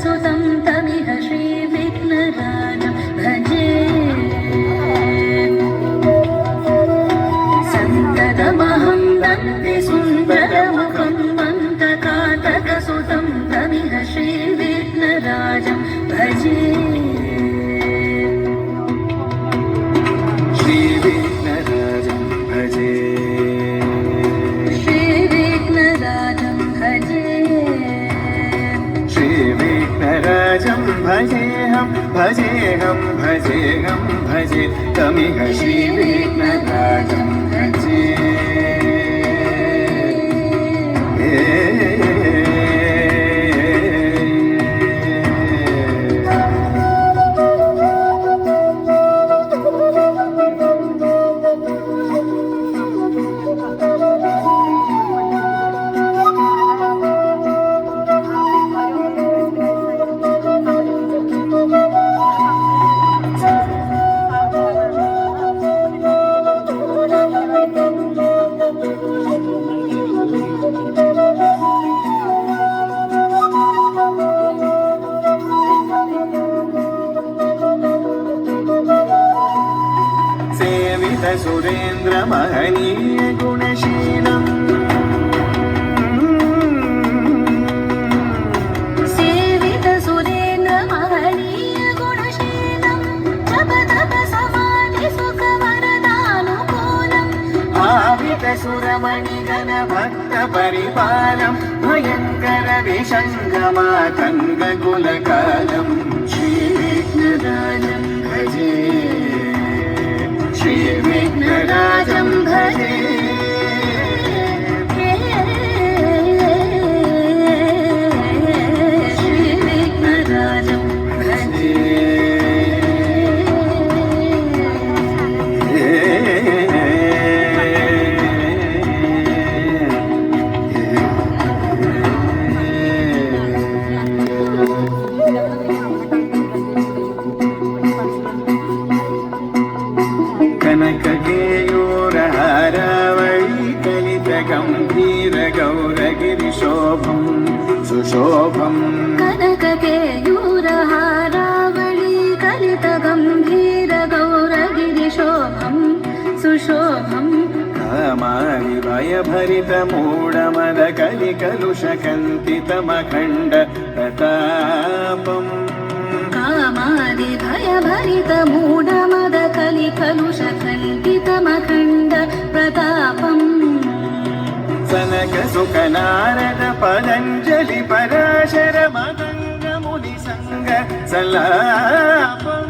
सुतं तमिह श्रीविघ्नराजं भजे सन्ततमहं वन्दे सुन्दरमुखं मन्दकातकसुतं तमिह श्रीविघ्नराजं भजे श्रीविघ्नराजं भजे श्रीविघ्नराजं भजे श्रीविघ्नराजं भजेऽहं भजेऽहं भजेऽहं भजे तमिह श्रीविघ्नराजं भजे सुरेन्द्र महनीय गुणशीलम् सेवित सुरेन्द्र महनीय गुणशीलं जप तप समाधि सुख वरदानुकूलम् भावित सुरमणिगण भक्त परिपालं भयङ्कर विशङ्गमातङ्ग कुलकालं श्रीविघ्नराजं भजे श्रीविघ्नराजं भजे श्रीविघ्नराजं भजे कनककेयूरहारावळी कलितगम्भीरगौरगिरिशोभं सुशोभम् कनककेयूरहारावळी कलितगम्भीरगौरगिरिशोभं सुशोभम् कामादिभयभरितमूढमदकलिकलुषकन्तितमखण्ड प्रतापम् कामादिभयभरितमूढमदकलिकलुषकल्पितमखण्ड प्रतापम् सनकसुखनारद पतञ्जलि पराशर मदङ्ग मुनिसङ्ग सल्लापम्